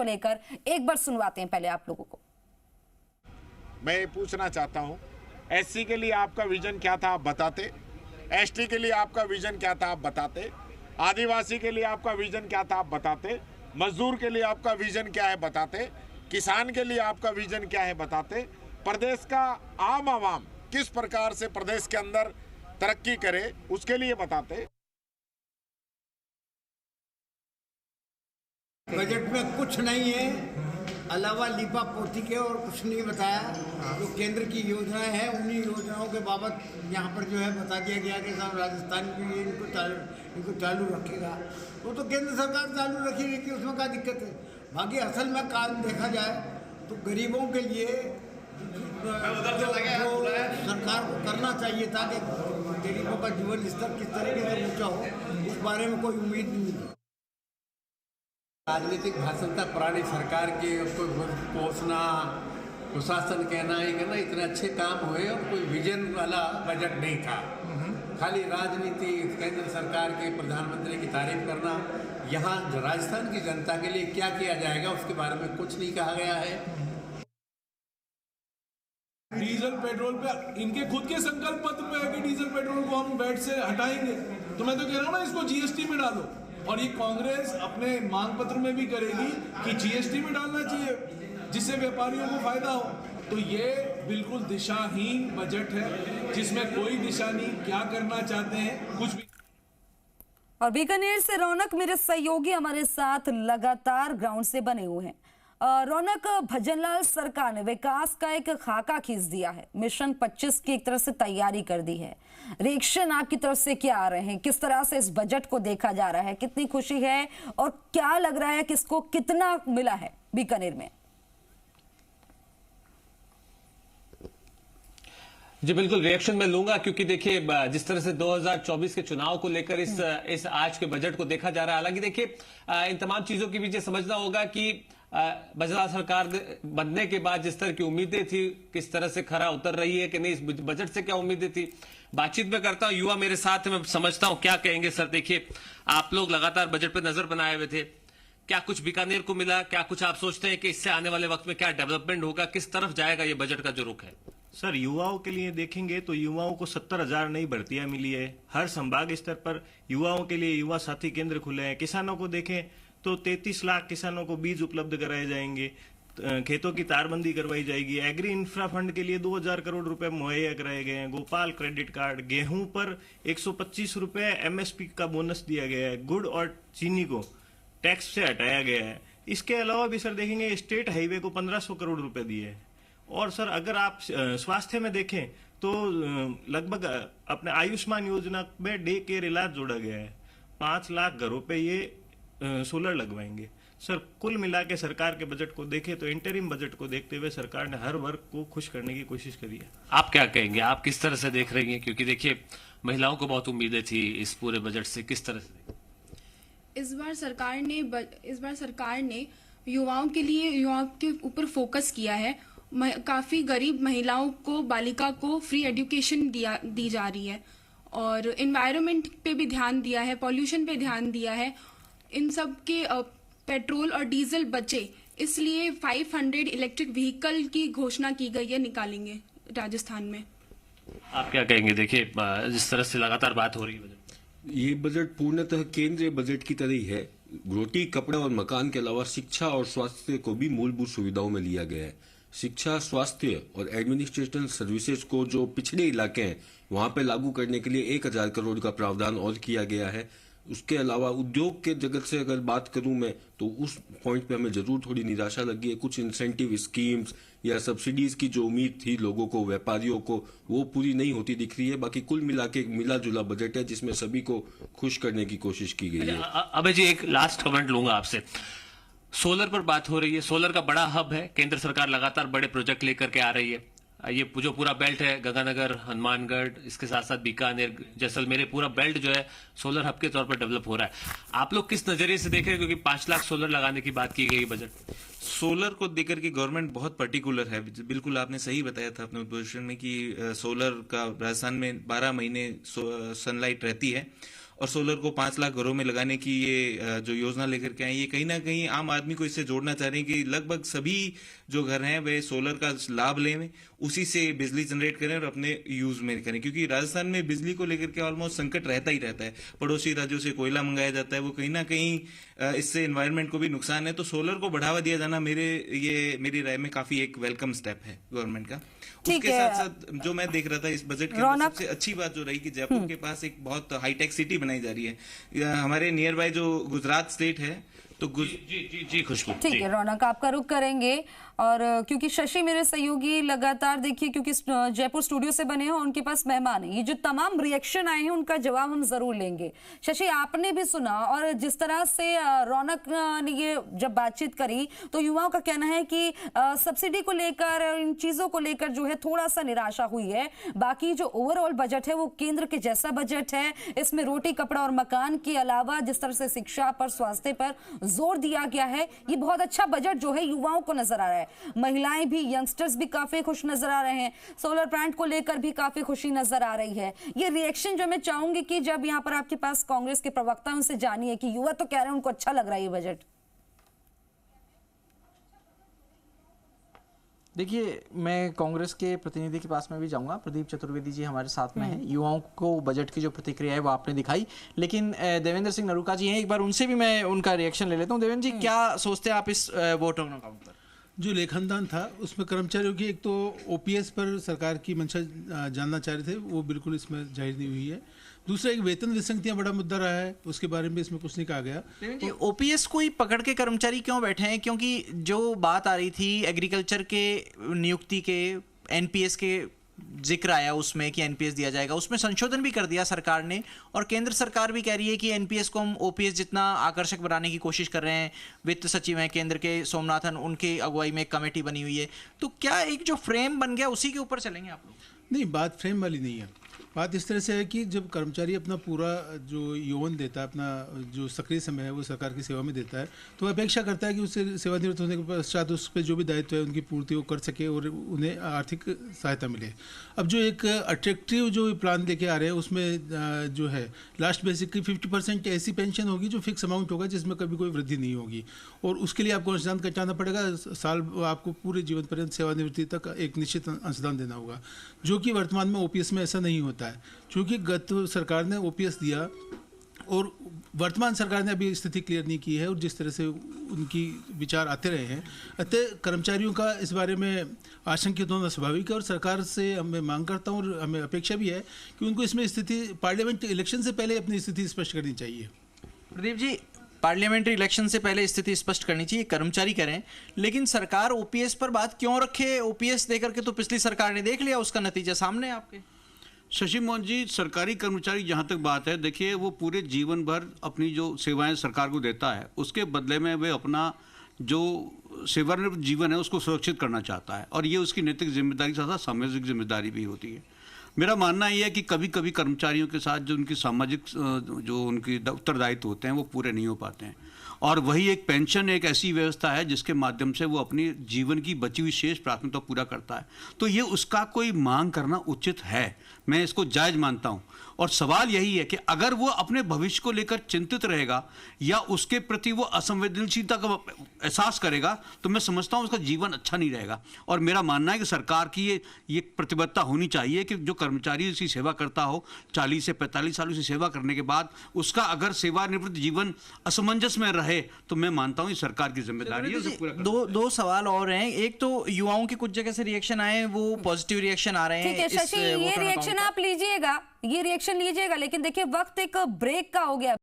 को लेकर एक बार सुनवाते हैं पहले आप लोगों को। मैं ये पूछना चाहता हूँ, एससी के लिए आपका विजन क्या था आप बताते, एसटी के लिए आपका विजन क्या था आप बताते, आदिवासी के लिए आपका विजन क्या था आप बताते, मजदूर के लिए आपका विजन क्या है बताते, किसान के लिए आपका विजन क्या है बताते, प्रदेश का आम आवाम किस प्रकार से प्रदेश के अंदर तरक्की करे उसके लिए बताते। बजट में कुछ नहीं है अलावा लीपा पोती के, और कुछ नहीं बताया। जो केंद्र की योजनाएं हैं उन्हीं योजनाओं के बाबत यहाँ पर जो है बता दिया गया कि साहब राजस्थान के लिए इनको चालू रखेगा। वो तो केंद्र सरकार चालू रखेगी कि उसमें क्या दिक्कत है। बाकी असल में काम देखा जाए तो गरीबों के लिए सरकार को करना चाहिए था कि गरीबों का जीवन स्तर किस तरीके से ऊँचा हो, उस बारे में कोई उम्मीद नहीं है। राजनीतिक भाषण था पुरानी सरकार के, उसको पोषना प्रशासन कहना ही कहना इतने अच्छे काम हुए और कोई विजन वाला बजट नहीं था। खाली राजनीति, केंद्र सरकार के प्रधानमंत्री की तारीफ करना। यहाँ राजस्थान की जनता के लिए क्या किया जाएगा उसके बारे में कुछ नहीं कहा गया है। डीजल पेट्रोल पे इनके खुद के संकल्प पत्र पे है कि डीजल पेट्रोल को हम वैट से हटाएंगे। तो मैं तो कह रहा हूँ ना, इसको जीएसटी में डालो। और ये कांग्रेस अपने मांग पत्र में भी करेगी कि जीएसटी में डालना चाहिए जिससे व्यापारियों को फायदा हो। तो ये बिल्कुल दिशाहीन बजट है जिसमें कोई दिशा नहीं, क्या करना चाहते हैं कुछ भी। और बीकानेर से रौनक मेरे सहयोगी हमारे साथ लगातार ग्राउंड से बने हुए हैं। रौनक, भजनलाल सरकार ने विकास का एक खाका खींच दिया है, मिशन 25 की एक तरह से तैयारी कर दी है। रिएक्शन आपकी तरफ से क्या आ रहे हैं, किस तरह से इस बजट को देखा जा रहा है, कितनी खुशी है और क्या लग रहा है किसको कितना मिला है बीकानेर में? जी बिल्कुल, रिएक्शन मैं लूंगा क्योंकि देखिए जिस तरह से 2024 के चुनाव को लेकर इस आज के बजट को देखा जा रहा है। हालांकि देखिए इन तमाम चीजों के पीछे समझना होगा कि भजनलाल सरकार बनने के बाद जिस तरह की उम्मीदें थी किस तरह से खरा उतर रही है कि नहीं, इस बजट से क्या उम्मीदें थी। बातचीत में करता हूं, युवा मेरे साथ है, मैं समझता हूं क्या कहेंगे। सर देखिए, आप लोग लगातार बजट पे नजर बनाए हुए थे, क्या कुछ बीकानेर को मिला, क्या कुछ आप सोचते हैं कि इससे आने वाले वक्त में क्या डेवलपमेंट होगा, किस तरफ जाएगा ये बजट का जो रुख है? सर युवाओं के लिए देखेंगे तो युवाओं को 70,000 नई भर्तियां मिली है। हर संभाग स्तर पर युवाओं के लिए युवा साथी केंद्र खुले हैं। किसानों को देखें तो 33 लाख किसानों को बीज उपलब्ध कराए जाएंगे, खेतों की तारबंदी करवाई जाएगी, एग्री इंफ्रा फंड के लिए 2000 करोड़ रुपए मुहैया कराए गए हैं, गोपाल क्रेडिट कार्ड, गेहूं पर 125 रुपए एमएसपी का बोनस दिया गया है, गुड़ और चीनी को टैक्स से हटाया गया है। इसके अलावा भी सर देखेंगे स्टेट हाईवे को 1500 करोड़ रुपए दिए हैं। और सर अगर आप स्वास्थ्य में देखें तो लगभग अपने आयुष्मान योजना में डे केयर इलाज जोड़ा गया है। 5 लाख घरों पे ये सोलर लगवाएंगे। सर कुल मिला के सरकार के बजट को देखें तो इंटरिम बजट को देखते हुए सरकार ने हर वर्ग को खुश करने की कोशिश करी है। आप क्या कहेंगे, आप किस तरह से देख रही हैं? क्योंकि देखिए महिलाओं को बहुत उम्मीदें थी इस पूरे बजट से, किस तरह से? इस बार सरकार ने युवाओं के ऊपर फोकस किया है। काफी गरीब महिलाओं को, बालिका को फ्री एजुकेशन दी जा रही है और एनवायरनमेंट पे भी ध्यान दिया है, पॉल्यूशन पे ध्यान दिया है। इन सब के पेट्रोल और डीजल बचे, इसलिए 500 इलेक्ट्रिक व्हीकल की घोषणा की गई है, निकालेंगे राजस्थान में। आप क्या कहेंगे? देखिए जिस तरह से लगातार बात हो रही है, ये बजट पूर्णतः केंद्रीय बजट की तरह ही है। रोटी, कपड़ा और मकान के अलावा शिक्षा और स्वास्थ्य को भी मूलभूत सुविधाओं में लिया गया है। शिक्षा, स्वास्थ्य और एडमिनिस्ट्रेशन सर्विसेज को जो पिछड़े इलाके हैं वहां पे लागू करने के लिए 1000 करोड़ का प्रावधान और किया गया है। उसके अलावा उद्योग के जगत से अगर बात करूं मैं तो उस पॉइंट पे हमें जरूर थोड़ी निराशा लगी है। कुछ इंसेंटिव स्कीम्स या सब्सिडीज की जो उम्मीद थी लोगों को, व्यापारियों को, वो पूरी नहीं होती दिख रही है। बाकी कुल मिला के मिला जुला बजट है जिसमें सभी को खुश करने की कोशिश की गई है। अबे जी एक लास्ट कमेंट लूंगा आपसे। सोलर पर बात हो रही है, सोलर का बड़ा हब है, केंद्र सरकार लगातार बड़े प्रोजेक्ट लेकर के आ रही है। ये जो पूरा बेल्ट है, गंगानगर, हनुमानगढ़, इसके साथ साथ बीकानेर, जैसलमेर, पूरा बेल्ट जो है सोलर हब के तौर पर डेवलप हो रहा है। आप लोग किस नजरिए से देख रहे हैं? क्योंकि 5 लाख सोलर लगाने की बात की गई बजट। सोलर को देकर के गवर्नमेंट बहुत पर्टिकुलर है। बिल्कुल आपने सही बताया था अपने उद्घोषण में कि सोलर का राजस्थान में 12 महीने सनलाइट रहती है और सोलर को 5 लाख घरों में लगाने की ये जो योजना लेकर के आए, ये कहीं ना कहीं आम आदमी को इससे जोड़ना चाह रहे हैं कि लगभग सभी जो घर हैं वे सोलर का लाभ लें, उसी से बिजली जनरेट करें और अपने यूज में करें। क्योंकि राजस्थान में बिजली को लेकर के ऑलमोस्ट संकट रहता ही रहता है, पड़ोसी राज्यों से कोयला मंगाया जाता है, वो कहीं ना कहीं इससे एनवायरनमेंट को भी नुकसान है। तो सोलर को बढ़ावा दिया जाना मेरी राय में काफी एक वेलकम स्टेप है गवर्नमेंट का। उसके साथ साथ जो मैं देख रहा था इस बजट के अंदर सबसे अच्छी बात जो रही कि जयपुर के पास एक बहुत हाईटेक सिटी बनाई जा रही है। हमारे नियर बाय जो गुजरात स्टेट है, तो जी खुशबू। ठीक है रौनक, आपका रुख करेंगे। और क्योंकि शशि मेरे सहयोगी लगातार देखिए, क्योंकि जयपुर स्टूडियो से बने हैं, उनके पास मेहमान है, ये जो तमाम रिएक्शन आए हैं उनका जवाब हम जरूर लेंगे। शशि, आपने भी सुना, और जिस तरह से रौनक ने ये जब बातचीत करी तो युवाओं का कहना है कि सब्सिडी को लेकर और इन चीजों को लेकर जो है थोड़ा सा निराशा हुई है। बाकी जो ओवरऑल बजट है वो केंद्र के जैसा बजट है। इसमें रोटी कपड़ा और मकान के अलावा जिस तरह से शिक्षा पर, स्वास्थ्य पर जोर दिया गया है, ये बहुत अच्छा बजट जो है युवाओं को नजर आ रहा है। महिलाएं भी, यंगस्टर्स भी काफी खुश नजर आ रहे हैं। सोलर प्लांट को लेकर भी काफी खुशी नजर आ रही है। ये रिएक्शन जो मैं चाहूंगी कि जब यहाँ पर आपके पास कांग्रेस के प्रवक्ता, उनसे जानिए कि युवा तो कह रहे हैं उनको अच्छा लग रहा है ये बजट। देखिए, मैं कांग्रेस के प्रतिनिधि के पास में भी जाऊंगा। प्रदीप चतुर्वेदी जी हमारे साथ में हैं। युवाओं को बजट की जो प्रतिक्रिया है वो आपने दिखाई, लेकिन देवेंद्र सिंह नरूका जी हैं, एक बार उनसे भी मैं उनका रिएक्शन ले लेता हूं। देवेंद्र जी, क्या सोचते हैं आप इस वोट ऑन अकाउंट पर? जो लेखानुदान था उसमें कर्मचारियों की, एक तो ओपीएस पर सरकार की मंशा जानना चाह रहे थे, वो बिल्कुल इसमें जाहिर नहीं हुई है। दूसरा, एक वेतन विसंगतियां बड़ा मुद्दा रहा है, उसके बारे में इसमें कुछ नहीं कहा गया। ओपीएस को ही पकड़ के कर्मचारी क्यों बैठे हैं? क्योंकि जो बात आ रही थी एग्रीकल्चर के नियुक्ति के, एनपीएस के जिक्र आया उसमें कि एनपीएस दिया जाएगा, उसमें संशोधन भी कर दिया सरकार ने, और केंद्र सरकार भी कह रही है कि एनपीएस को हम ओपीएस जितना आकर्षक बनाने की कोशिश कर रहे हैं। वित्त सचिव हैं केंद्र के सोमनाथन, उनकी अगुवाई में एक कमेटी बनी हुई है। तो क्या एक जो फ्रेम बन गया उसी के ऊपर चलेंगे आप लोग? नहीं, बात फ्रेम वाली नहीं है। बात इस तरह से है कि जब कर्मचारी अपना पूरा जो यौवन देता है, अपना जो सक्रिय समय है वो सरकार की सेवा में देता है, तो अपेक्षा करता है कि उससे सेवानिवृत्त होने के पश्चात उस पर जो भी दायित्व है उनकी पूर्ति वो कर सके और उन्हें आर्थिक सहायता मिले। अब जो एक अट्रैक्टिव जो प्लान लेके आ रहे हैं उसमें जो है लास्ट बेसिक की 50% ऐसी पेंशन होगी जो फिक्स अमाउंट होगा, जिसमें कभी कोई वृद्धि नहीं होगी, और उसके लिए आपको अंशदान कटाना पड़ेगा। साल आपको पूरे जीवन पर्यंत सेवानिवृत्ति तक एक निश्चित अंशदान देना होगा, जो कि वर्तमान में ओपीएस में ऐसा नहीं होता है। क्योंकि गत सरकार ने ओपीएस दिया और वर्तमान सरकार ने अभी स्थिति क्लियर नहीं की है, और जिस तरह से उनकी विचार आते रहे हैं, अतः कर्मचारियों का इस बारे में आशंकित होना स्वाभाविक है। और सरकार से मैं मांग करता हूँ और हमें अपेक्षा भी है कि उनको इसमें स्थिति पार्लियामेंट इलेक्शन से पहले अपनी स्थिति स्पष्ट करनी चाहिए। प्रदीप जी, पार्लियामेंट्री इलेक्शन से पहले स्थिति स्पष्ट करनी चाहिए, कर्मचारी करें, लेकिन सरकार ओपीएस पर बात क्यों रखे? ओपीएस देकर के तो पिछली सरकार ने देख लिया, उसका नतीजा सामने है आपके। शशि मोहन जी, सरकारी कर्मचारी जहाँ तक बात है, देखिए वो पूरे जीवन भर अपनी जो सेवाएं सरकार को देता है, उसके बदले में वे अपना जो सेवानिवृत्त जीवन है उसको सुरक्षित करना चाहता है, और ये उसकी नैतिक जिम्मेदारी के साथ सामाजिक जिम्मेदारी भी होती है। मेरा मानना ये है कि कभी कभी कर्मचारियों के साथ जो उनकी सामाजिक जो उनके उत्तरदायित्व होते हैं वो पूरे नहीं हो पाते हैं, और वही एक पेंशन एक ऐसी व्यवस्था है जिसके माध्यम से वो अपनी जीवन की बची हुई शेष प्राथमिकता पूरा करता है। तो ये उसका कोई मांग करना उचित है, मैं इसको जायज़ मानता हूँ। और सवाल यही है कि अगर वो अपने भविष्य को लेकर चिंतित रहेगा या उसके प्रति वो असंवेदनशीलता का एहसास करेगा, तो मैं समझता हूँ उसका जीवन अच्छा नहीं रहेगा। और मेरा मानना है कि सरकार की ये प्रतिबद्धता होनी चाहिए कि जो कर्मचारी इसकी सेवा करता हो, 40 से 45 सालों से सेवा करने के बाद उसका अगर सेवानिवृत्त जीवन असमंजस में रहे, तो मैं मानता हूँ ये सरकार की जिम्मेदारी है। दो सवाल और हैं। एक तो युवाओं के कुछ जगह से रिएक्शन आए, वो पॉजिटिव रिएक्शन आ रहे हैं। ठीक है शशि, ये रिएक्शन आप लीजिएगा, लेकिन देखिए वक्त एक ब्रेक का हो गया।